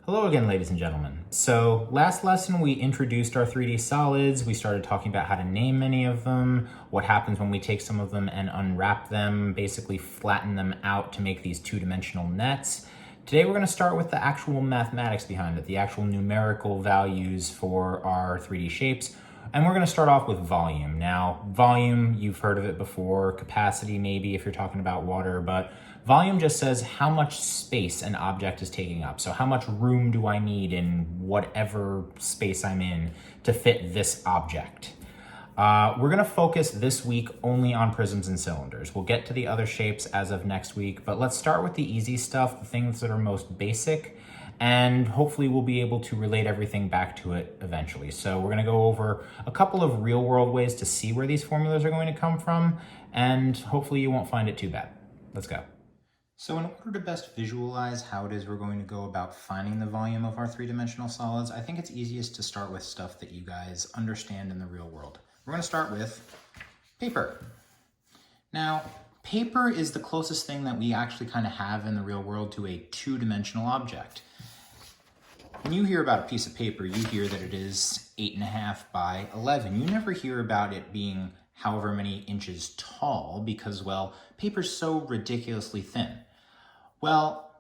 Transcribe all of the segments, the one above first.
Hello again, ladies and gentlemen. So last lesson we introduced our 3D solids. We started talking about how to name many of them, what happens when we take some of them and unwrap them, basically flatten them out to make these two-dimensional nets. Today we're going to start with the actual mathematics behind it, the actual numerical values for our 3D shapes. And we're going to start off with volume. Now, volume, you've heard of it before, capacity maybe if you're talking about water, but volume just says how much space an object is taking up. So how much room do I need in whatever space I'm in to fit this object? We're going to focus this week only on prisms and cylinders. We'll get to the other shapes as of next week, but let's start with the easy stuff, the things that are most basic, and hopefully we'll be able to relate everything back to it eventually. So we're going to go over a couple of real world ways to see where these formulas are going to come from, and hopefully you won't find it too bad. Let's go. So in order to best visualize how it is we're going to go about finding the volume of our three-dimensional solids, I think it's easiest to start with stuff that you guys understand in the real world. We're going to start with paper. Now, paper is the closest thing that we actually kind of have in the real world to a two-dimensional object. When you hear about a piece of paper, you hear that it is 8.5 by 11. You never hear about it being however many inches tall because, well, paper's so ridiculously thin. Well,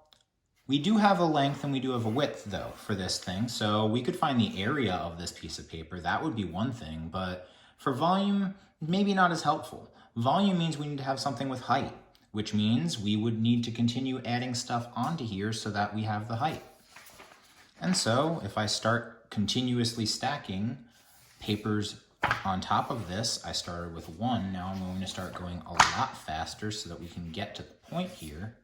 we do have a length and we do have a width, though, for this thing. So we could find the area of this piece of paper. That would be one thing, but for volume, maybe not as helpful. Volume means we need to have something with height, which means we would need to continue adding stuff onto here so that we have the height. And so if I start continuously stacking papers on top of this, I started with 1. Now I'm going to start going a lot faster so that we can get to the point here,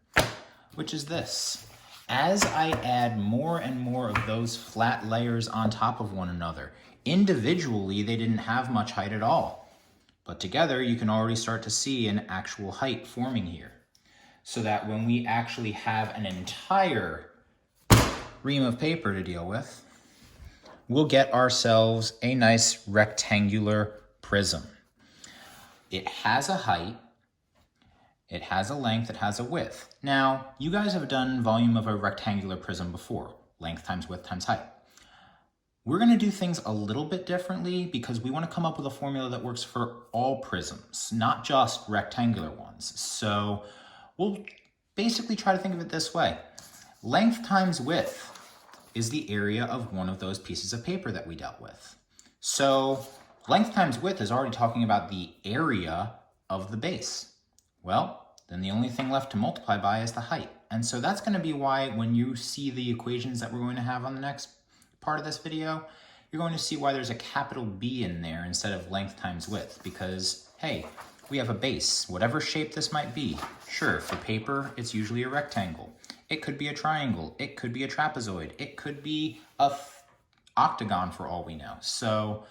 which is this. As I add more and more of those flat layers on top of one another, individually they didn't have much height at all, but together you can already start to see an actual height forming here. So that when we actually have an entire ream of paper to deal with, we'll get ourselves a nice rectangular prism. It has a height, it has a length, it has a width. Now, you guys have done volume of a rectangular prism before, length times width times height. We're going to do things a little bit differently because we want to come up with a formula that works for all prisms, not just rectangular ones. So we'll basically try to think of it this way. Length times width is the area of one of those pieces of paper that we dealt with. So length times width is already talking about the area of the base. Well, then the only thing left to multiply by is the height. And so that's going to be why when you see the equations that we're going to have on the next part of this video, you're going to see why there's a capital B in there instead of length times width, because, hey, we have a base, whatever shape this might be. Sure, for paper, it's usually a rectangle. It could be a triangle. It could be a trapezoid. It could be a octagon for all we know. So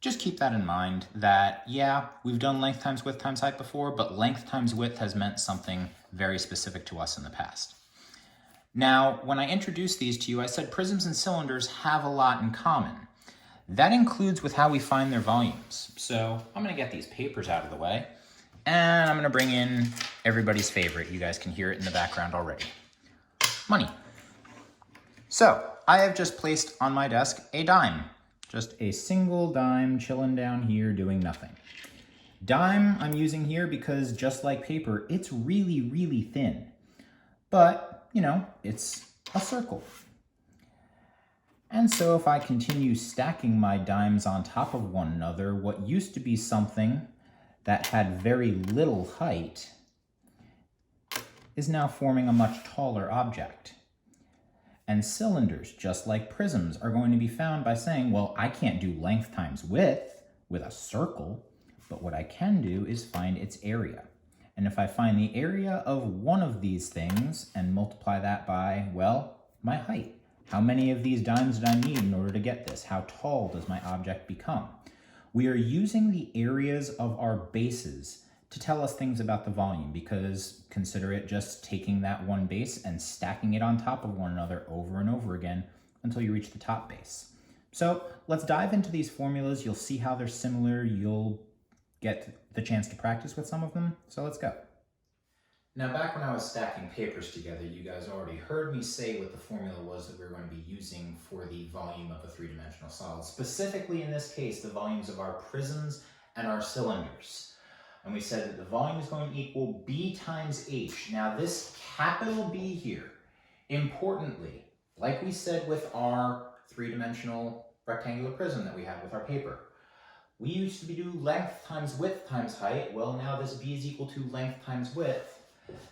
just keep that in mind that, yeah, we've done length times width times height before, but length times width has meant something very specific to us in the past. Now, when I introduced these to you, I said prisms and cylinders have a lot in common. That includes with how we find their volumes. So I'm going to get these papers out of the way, and I'm going to bring in everybody's favorite. You guys can hear it in the background already. Money. So I have just placed on my desk a dime. Just a single dime chilling down here doing nothing. Dime I'm using here because just like paper, it's really, really thin. But you know, it's a circle. And so if I continue stacking my dimes on top of one another, what used to be something that had very little height is now forming a much taller object. And cylinders, just like prisms, are going to be found by saying, well, I can't do length times width with a circle, but what I can do is find its area. And if I find the area of one of these things and multiply that by, well, my height. How many of these dimes did I need in order to get this? How tall does my object become? We are using the areas of our bases to tell us things about the volume, because consider it just taking that one base and stacking it on top of one another over and over again until you reach the top base. So let's dive into these formulas. You'll see how they're similar. You'll get the chance to practice with some of them. So let's go. Now, back when I was stacking papers together, you guys already heard me say what the formula was that we were going to be using for the volume of a three-dimensional solid. Specifically, in this case, the volumes of our prisms and our cylinders. And we said that the volume is going to equal B times H. Now, this capital B here, importantly, like we said with our three-dimensional rectangular prism that we had with our paper, we used to do length times width times height. Well, now this B is equal to length times width.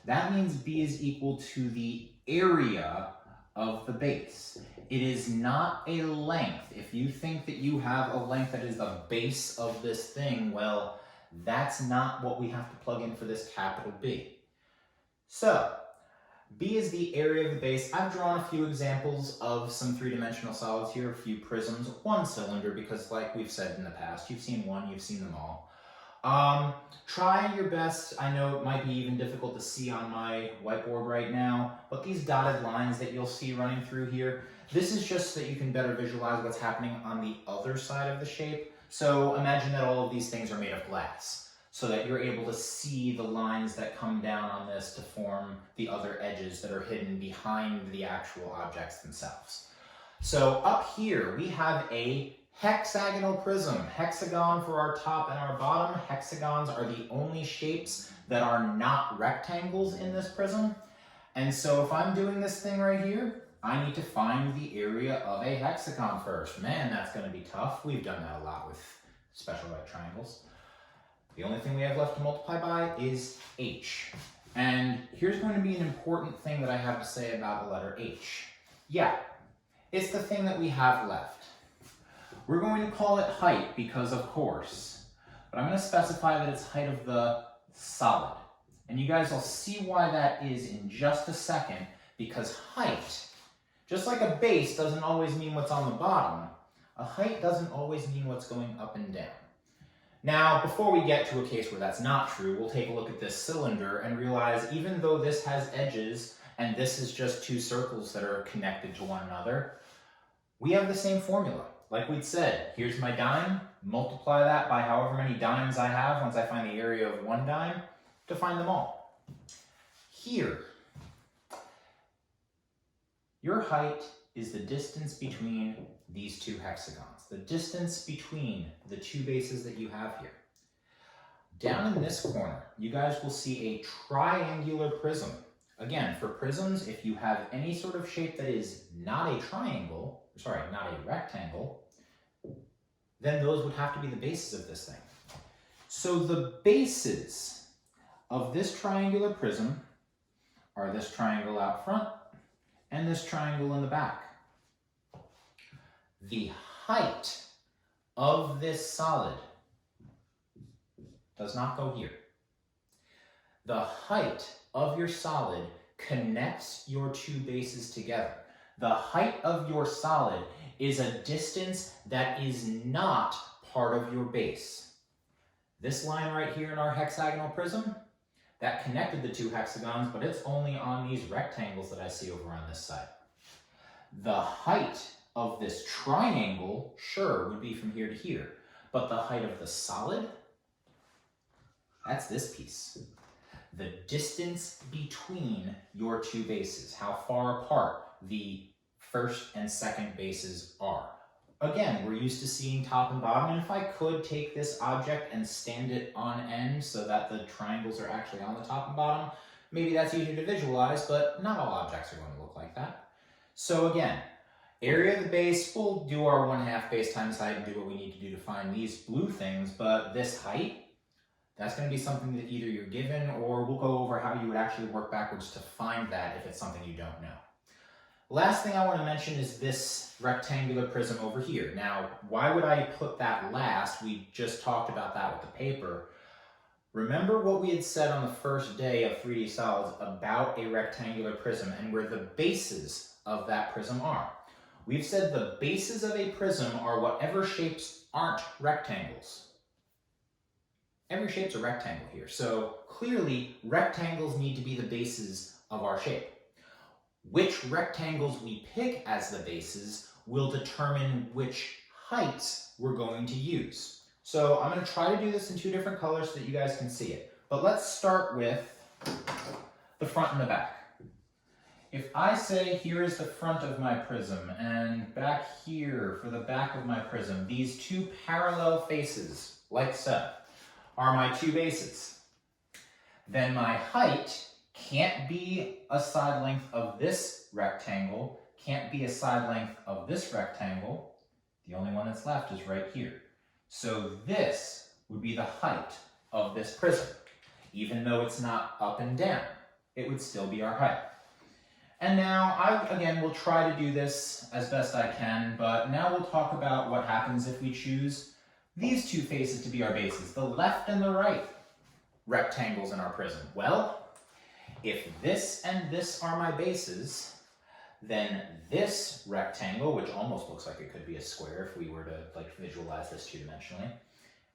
That means B is equal to the area of the base. It is not a length. If you think that you have a length that is the base of this thing, well, that's not what we have to plug in for this capital B. So, B is the area of the base. I've drawn a few examples of some three-dimensional solids here, a few prisms, one cylinder, because like we've said in the past, you've seen one, you've seen them all. Try your best. I know it might be even difficult to see on my whiteboard right now, but these dotted lines that you'll see running through here, this is just so that you can better visualize what's happening on the other side of the shape. So imagine that all of these things are made of glass, so that you're able to see the lines that come down on this to form the other edges that are hidden behind the actual objects themselves. So up here, we have a hexagonal prism. Hexagon for our top and our bottom. Hexagons are the only shapes that are not rectangles in this prism. And so if I'm doing this thing right here, I need to find the area of a hexagon first. Man, that's going to be tough. We've done that a lot with special right triangles. The only thing we have left to multiply by is H. And here's going to be an important thing that I have to say about the letter H. Yeah, it's the thing that we have left. We're going to call it height because of course, but I'm going to specify that it's height of the solid. And you guys will see why that is in just a second, because height, just like a base doesn't always mean what's on the bottom, a height doesn't always mean what's going up and down. Now, before we get to a case where that's not true, we'll take a look at this cylinder and realize even though this has edges and this is just two circles that are connected to one another, we have the same formula. Like we'd said, here's my dime, multiply that by however many dimes I have once I find the area of one dime to find them all. Here, your height is the distance between these two hexagons, the distance between the two bases that you have here. Down in this corner, you guys will see a triangular prism. Again, for prisms, if you have any sort of shape that is not a triangle, not a rectangle, then those would have to be the bases of this thing. So the bases of this triangular prism are this triangle out front and this triangle in the back. The height of this solid does not go here. The height of your solid connects your two bases together. The height of your solid is a distance that is not part of your base. This line right here in our hexagonal prism, that connected the two hexagons, but it's only on these rectangles that I see over on this side. The height of this triangle, sure, would be from here to here, but the height of the solid, that's this piece. The distance between your two bases, how far apart the first and second bases are. Again, we're used to seeing top and bottom, and if I could take this object and stand it on end so that the triangles are actually on the top and bottom, maybe that's easier to visualize, but not all objects are going to look like that. So again, area of the base, we'll do our 1/2 base times height and do what we need to do to find these blue things, but this height, that's going to be something that either you're given or we'll go over how you would actually work backwards to find that if it's something you don't know. Last thing I want to mention is this rectangular prism over here. Now, why would I put that last? We just talked about that with the paper. Remember what we had said on the first day of 3D solids about a rectangular prism and where the bases of that prism are. We've said the bases of a prism are whatever shapes aren't rectangles. Every shape's a rectangle here, so clearly rectangles need to be the bases of our shape. Which rectangles we pick as the bases will determine which heights we're going to use. So I'm going to try to do this in two different colors so that you guys can see it. But let's start with the front and the back. If I say here is the front of my prism and back here for the back of my prism, these two parallel faces, like so, are my two bases, then my height can't be a side length of this rectangle, can't be a side length of this rectangle. The only one that's left is right here. So this would be the height of this prism. Even though it's not up and down, it would still be our height. And now, I, again, will try to do this as best I can, but now we'll talk about what happens if we choose these two faces to be our bases, the left and the right rectangles in our prism. Well, if this and this are my bases, then this rectangle, which almost looks like it could be a square if we were to like visualize this two-dimensionally,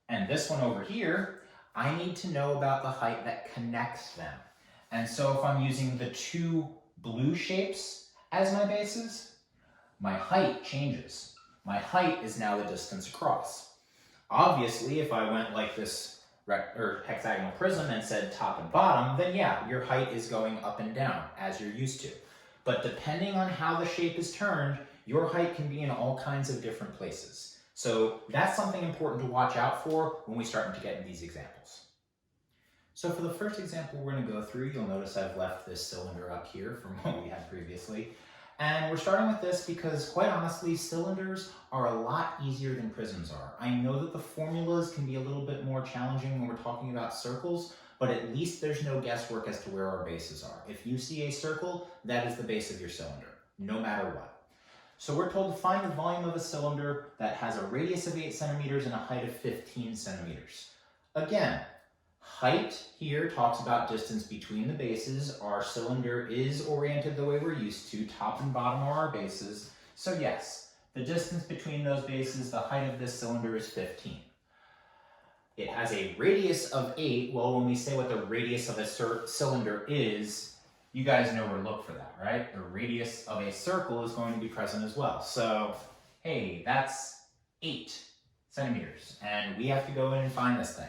and this one over here, I need to know about the height that connects them. And so if I'm using the two blue shapes as my bases, my height changes. My height is now the distance across. Obviously, if I went like this hexagonal prism and said top and bottom, then yeah, your height is going up and down as you're used to. But depending on how the shape is turned, your height can be in all kinds of different places. So that's something important to watch out for when we start to get into these examples. So for the first example we're going to go through, you'll notice I've left this cylinder up here from what we had previously. And we're starting with this because, quite honestly, cylinders are a lot easier than prisms are. I know that the formulas can be a little bit more challenging when we're talking about circles, but at least there's no guesswork as to where our bases are. If you see a circle, that is the base of your cylinder, no matter what. So we're told to find the volume of a cylinder that has a radius of 8 centimeters and a height of 15 centimeters. Again, height here talks about distance between the bases. Our cylinder is oriented the way we're used to. Top and bottom are our bases. So yes, the distance between those bases, the height of this cylinder is 15. It has a radius of 8. Well, when we say what the radius of a cylinder is, you guys know where to look for that, right? The radius of a circle is going to be present as well. So, hey, that's 8 centimeters. And we have to go in and find this thing.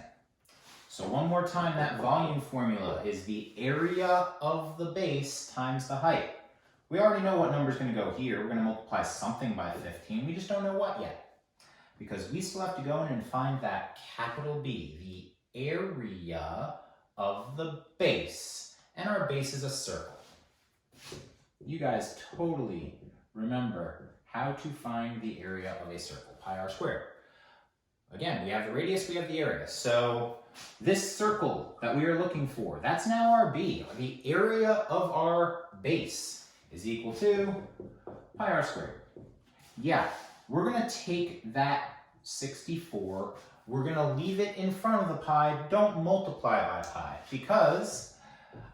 So one more time, that volume formula is the area of the base times the height. We already know what number is going to go here. We're going to multiply something by 15. We just don't know what yet. Because we still have to go in and find that capital B, the area of the base. And our base is a circle. You guys totally remember how to find the area of a circle, pi r squared. Again, we have the radius, we have the area. So this circle that we are looking for, that's now our B. The area of our base is equal to pi r squared. Yeah, we're going to take that 64, we're going to leave it in front of the pi, don't multiply by pi, because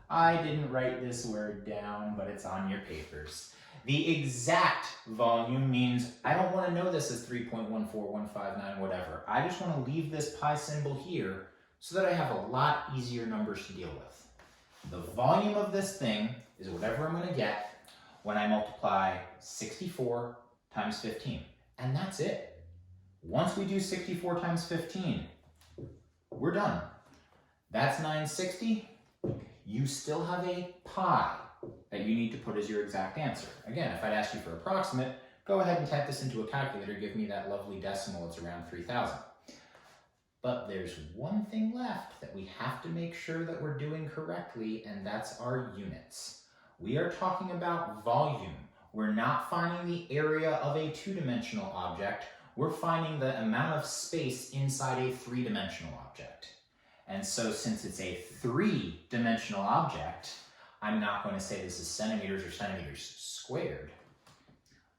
I didn't write this word down, but it's on your papers. The exact volume means I don't want to know this as 3.14159, whatever. I just want to leave this pi symbol here so that I have a lot easier numbers to deal with. The volume of this thing is whatever I'm going to get when I multiply 64 times 15. And that's it. Once we do 64 times 15, we're done. That's 960. You still have a pi that you need to put as your exact answer. Again, if I'd asked you for approximate, go ahead and type this into a calculator, give me that lovely decimal, it's around 3,000. But there's one thing left that we have to make sure that we're doing correctly, and that's our units. We are talking about volume. We're not finding the area of a two-dimensional object, we're finding the amount of space inside a three-dimensional object. And so since it's a three-dimensional object, I'm not going to say this is centimeters or centimeters squared.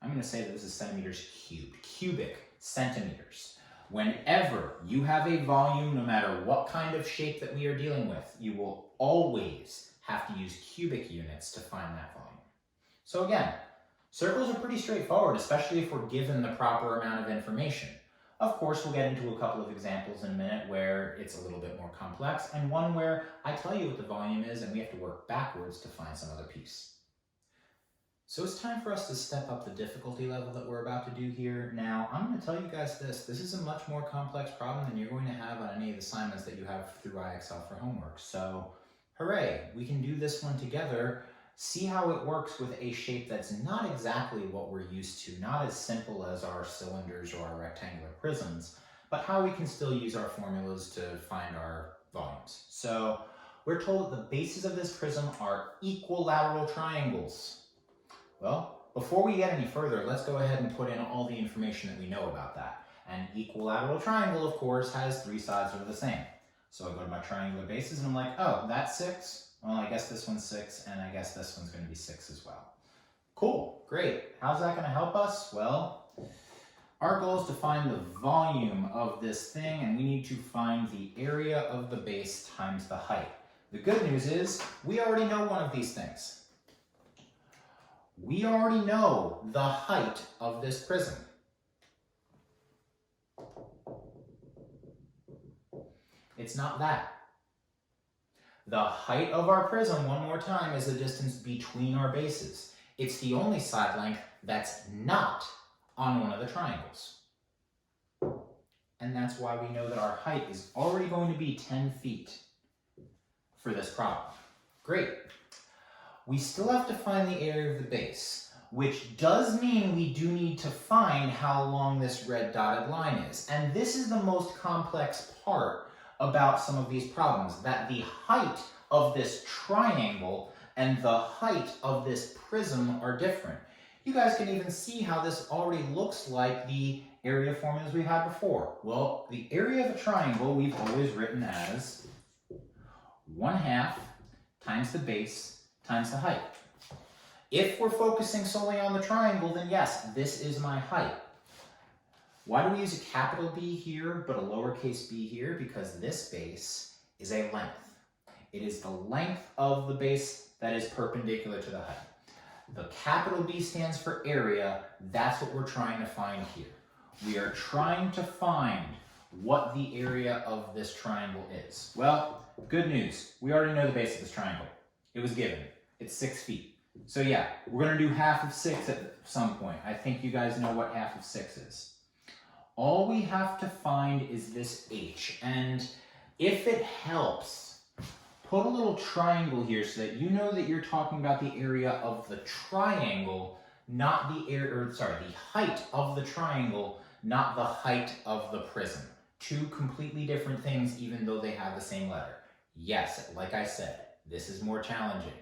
I'm going to say that this is centimeters cubed, cubic centimeters. Whenever you have a volume, no matter what kind of shape that we are dealing with, you will always have to use cubic units to find that volume. So again, circles are pretty straightforward, especially if we're given the proper amount of information. Of course, we'll get into a couple of examples in a minute where it's a little bit more complex, and one where I tell you what the volume is and we have to work backwards to find some other piece. So it's time for us to step up the difficulty level that we're about to do here. Now, I'm going to tell you guys this is a much more complex problem than you're going to have on any of the assignments that you have through IXL for homework. So Hooray, we can do this one together. See how it works with a shape that's not exactly what we're used to, not as simple as our cylinders or our rectangular prisms, but how we can still use our formulas to find our volumes. So we're told that the bases of this prism are equilateral triangles. Well, before we get any further, let's go ahead and put in all the information that we know about that. An equilateral triangle, of course, has three sides that are the same. So I go to my triangular bases and I'm like, oh, that's 6. Well, I guess this one's 6, and I guess this one's going to be 6 as well. Cool, great. How's that going to help us? Well, our goal is to find the volume of this thing, and we need to find the area of the base times the height. The good news is we already know one of these things. We already know the height of this prism. It's not that. The height of our prism, one more time, is the distance between our bases. It's the only side length that's not on one of the triangles. And that's why we know that our height is already going to be 10 feet for this problem. Great. We still have to find the area of the base, which does mean we do need to find how long this red dotted line is. And this is the most complex part about some of these problems, that the height of this triangle and the height of this prism are different. You guys can even see how this already looks like the area formulas we had before. Well, the area of a triangle we've always written as 1/2 times the base times the height. If we're focusing solely on the triangle, then yes, this is my height. Why do we use a capital B here but a lowercase b here? Because this base is a length. It is the length of the base that is perpendicular to the height. The capital B stands for area. That's what we're trying to find here. We are trying to find what the area of this triangle is. Well, good news. We already know the base of this triangle. It was given. It's 6 feet. So yeah, we're going to do half of 6 at some point. I think you guys know what half of 6 is. All we have to find is this h, and if it helps, put a little triangle here so that you know that you're talking about the area of the triangle, not the the height of the triangle, not the height of the prism. Two completely different things, even though they have the same letter. Yes, like I said, this is more challenging.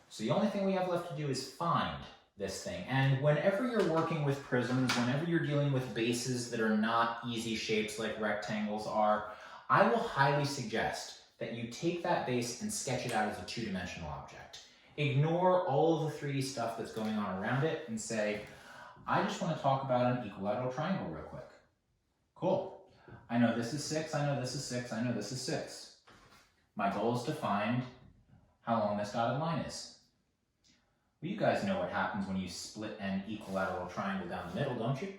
So the only thing we have left to do is find this thing. And whenever you're working with prisms, whenever you're dealing with bases that are not easy shapes like rectangles are, I will highly suggest that you take that base and sketch it out as a two-dimensional object. Ignore all of the 3D stuff that's going on around it and say, I just want to talk about an equilateral triangle real quick. Cool. I know this is 6, I know this is 6, I know this is 6. My goal is to find how long this dotted line is. Well, you guys know what happens when you split an equilateral triangle down the middle, don't you?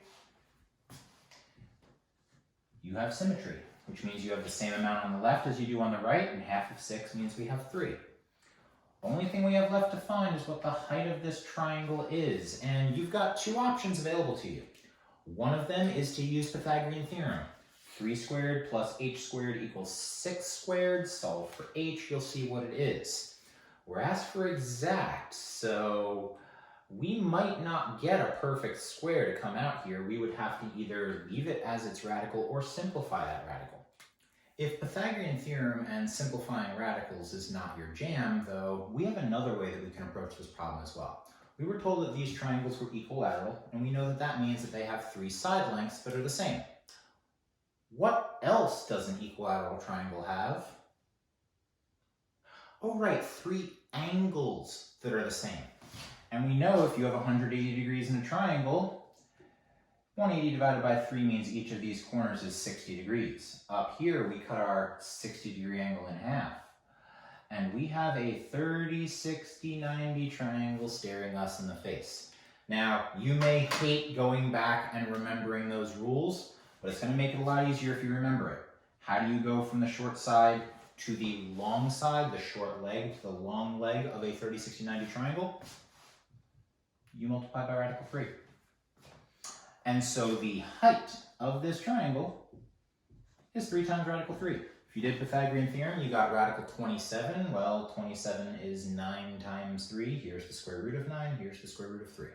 You have symmetry, which means you have the same amount on the left as you do on the right, and half of 6 means we have 3. The only thing we have left to find is what the height of this triangle is, and you've got 2 options available to you. One of them is to use Pythagorean theorem. 3 squared plus h squared equals 6 squared. Solve for h, you'll see what it is. We're asked for exact, so we might not get a perfect square to come out here. We would have to either leave it as its radical or simplify that radical. If Pythagorean theorem and simplifying radicals is not your jam, though, we have another way that we can approach this problem as well. We were told that these triangles were equilateral, and we know that that means that they have 3 side lengths that are the same. What else does an equilateral triangle have? Oh, right, 3 angles that are the same. And we know if you have 180 degrees in a triangle, 180 divided by 3 means each of these corners is 60 degrees. Up here, we cut our 60-degree angle in half. And we have a 30, 60, 90 triangle staring us in the face. Now, you may hate going back and remembering those rules, but it's going to make it a lot easier if you remember it. How do you go from the short side to the long side, the short leg, to the long leg of a 30, 60, 90 triangle? You multiply by radical 3. And so the height of this triangle is 3 times radical 3. If you did Pythagorean theorem, you got radical 27. Well, 27 is 9 times 3. Here's the square root of 9. Here's the square root of 3.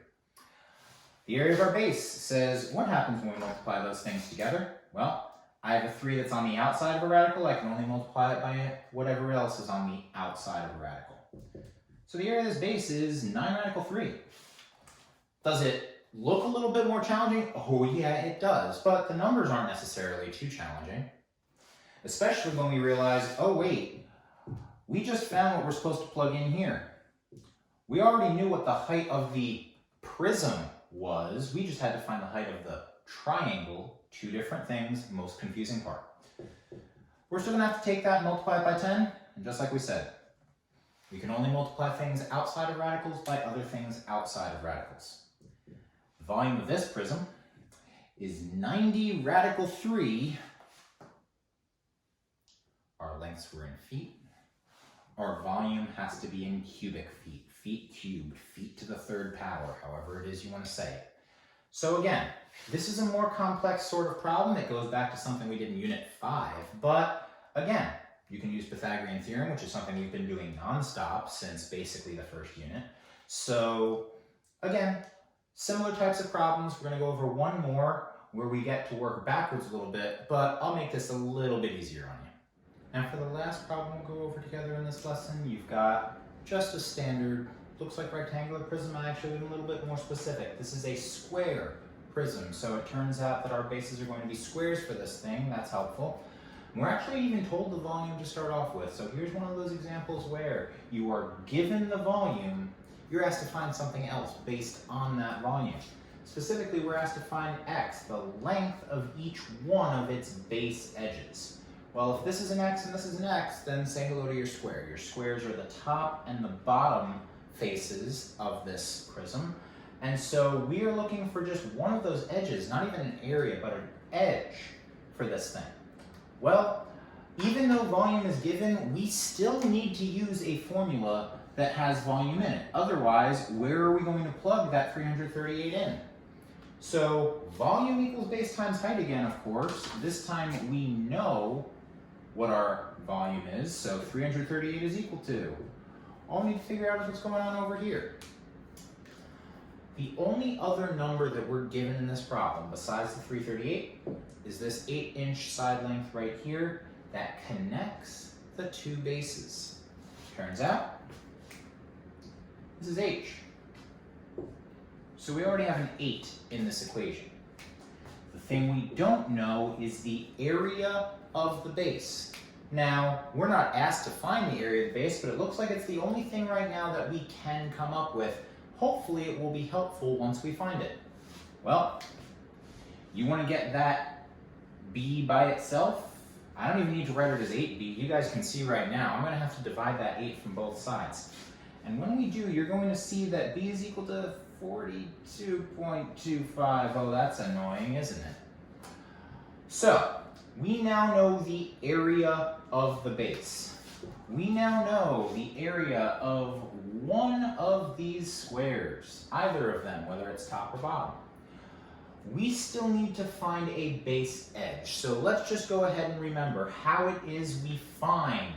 The area of our base says, what happens when we multiply those things together? Well, I have a 3 that's on the outside of a radical. I can only multiply it by whatever else is on the outside of a radical. So the area of this base is 9 radical 3. Does it look a little bit more challenging? Oh yeah, it does. But the numbers aren't necessarily too challenging. Especially when we realize, oh wait, we just found what we're supposed to plug in here. We already knew what the height of the prism was. We just had to find the height of the triangle. Two different things, most confusing part. We're still going to have to take that and multiply it by 10. And just like we said, we can only multiply things outside of radicals by other things outside of radicals. The volume of this prism is 90 radical 3. Our lengths were in feet. Our volume has to be in cubic feet. Feet cubed, feet to the third power, however it is you want to say it. So again, this is a more complex sort of problem. It goes back to something we did in Unit 5. But again, you can use Pythagorean theorem, which is something we've been doing nonstop since basically the first unit. So again, similar types of problems. We're going to go over one more where we get to work backwards a little bit, but I'll make this a little bit easier on you. Now for the last problem we'll go over together in this lesson, you've got just a standard, looks like rectangular prism. I actually been a little bit more specific. This is a square prism, so it turns out that our bases are going to be squares for this thing. That's helpful. And we're actually even told the volume to start off with. So here's one of those examples where you are given the volume, you're asked to find something else based on that volume. Specifically, we're asked to find x, the length of each one of its base edges. Well, if this is an x and this is an x, then say hello to your square. Your squares are the top and the bottom faces of this prism. And so we are looking for just one of those edges, not even an area, but an edge for this thing. Well, even though volume is given, we still need to use a formula that has volume in it. Otherwise, where are we going to plug that 338 in? So volume equals base times height again, of course. This time we know what our volume is, so 338 is equal to. All we need to figure out is what's going on over here. The only other number that we're given in this problem, besides the 338, is this 8-inch side length right here that connects the two bases. Turns out, this is h. So we already have an 8 in this equation. The thing we don't know is the area of the base. Now, we're not asked to find the area of the base, but it looks like it's the only thing right now that we can come up with. Hopefully it will be helpful once we find it. Well, you want to get that b by itself? I don't even need to write it as 8b. You guys can see right now, I'm going to have to divide that 8 from both sides. And when we do, you're going to see that b is equal to 42.25. Oh, that's annoying, isn't it? So, we now know the area of the base. We now know the area of one of these squares, either of them, whether it's top or bottom. We still need to find a base edge. So let's just go ahead and remember how it is we find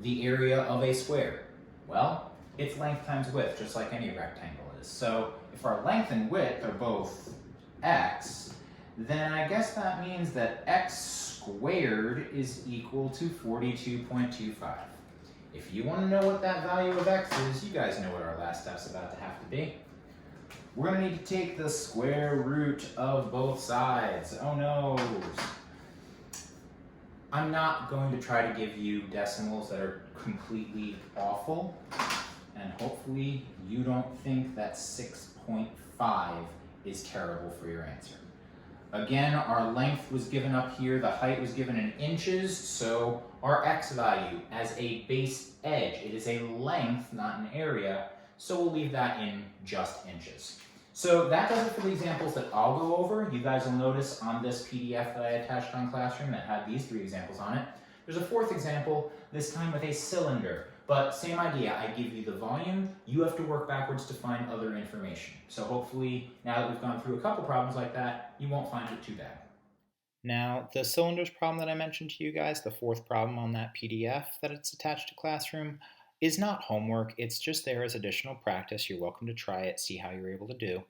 the area of a square. Well, it's length times width, just like any rectangle is. So if our length and width are both x, then I guess that means that x squared is equal to 42.25. If you want to know what that value of x is, you guys know what our last step's about to have to be. We're going to need to take the square root of both sides. Oh no! I'm not going to try to give you decimals that are completely awful, and hopefully you don't think that 6.5 is terrible for your answer. Again, our length was given up here, the height was given in inches, so our x value as a base edge, it is a length, not an area, so we'll leave that in just inches. So that does it for the examples that I'll go over. You guys will notice on this PDF that I attached on Classroom that had these 3 examples on it. There's a 4th example, this time with a cylinder. But same idea, I give you the volume, you have to work backwards to find other information. So hopefully, now that we've gone through a couple problems like that, you won't find it too bad. Now, the cylinders problem that I mentioned to you guys, the fourth problem on that PDF that it's attached to Classroom, is not homework. It's just there as additional practice. You're welcome to try it, see how you're able to do.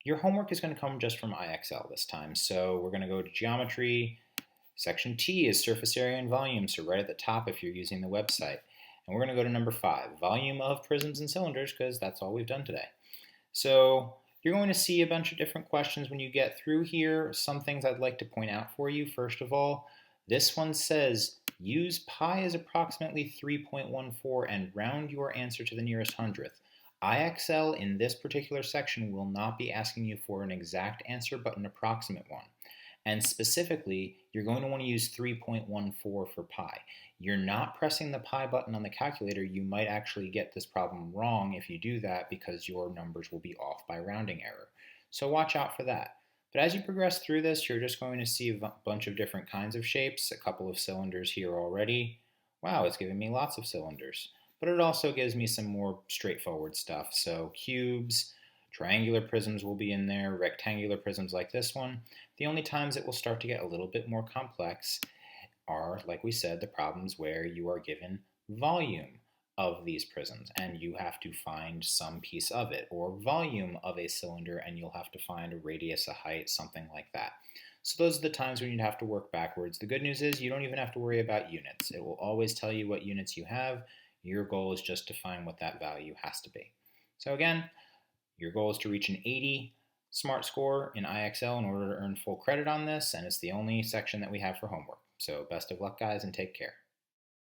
Your homework is going to come just from IXL this time. So we're going to go to geometry. Section T is surface area and volume, so right at the top if you're using the website. And we're going to go to number 5, volume of prisms and cylinders, because that's all we've done today. So you're going to see a bunch of different questions when you get through here. Some things I'd like to point out for you. First of all, this one says use pi as approximately 3.14 and round your answer to the nearest hundredth. IXL in this particular section will not be asking you for an exact answer, but an approximate one. And specifically, you're going to want to use 3.14 for pi. You're not pressing the pi button on the calculator. You might actually get this problem wrong if you do that because your numbers will be off by rounding error. So watch out for that. But as you progress through this, you're just going to see a bunch of different kinds of shapes, a couple of cylinders here already. Wow, it's giving me lots of cylinders. But it also gives me some more straightforward stuff. So cubes, triangular prisms will be in there, rectangular prisms like this one. The only times it will start to get a little bit more complex are, like we said, the problems where you are given volume of these prisms and you have to find some piece of it, or volume of a cylinder and you'll have to find a radius, a height, something like that. So those are the times when you'd have to work backwards. The good news is you don't even have to worry about units. It will always tell you what units you have. Your goal is just to find what that value has to be. So again, your goal is to reach an 80 SMART score in IXL in order to earn full credit on this, and it's the only section that we have for homework. So best of luck, guys, and take care.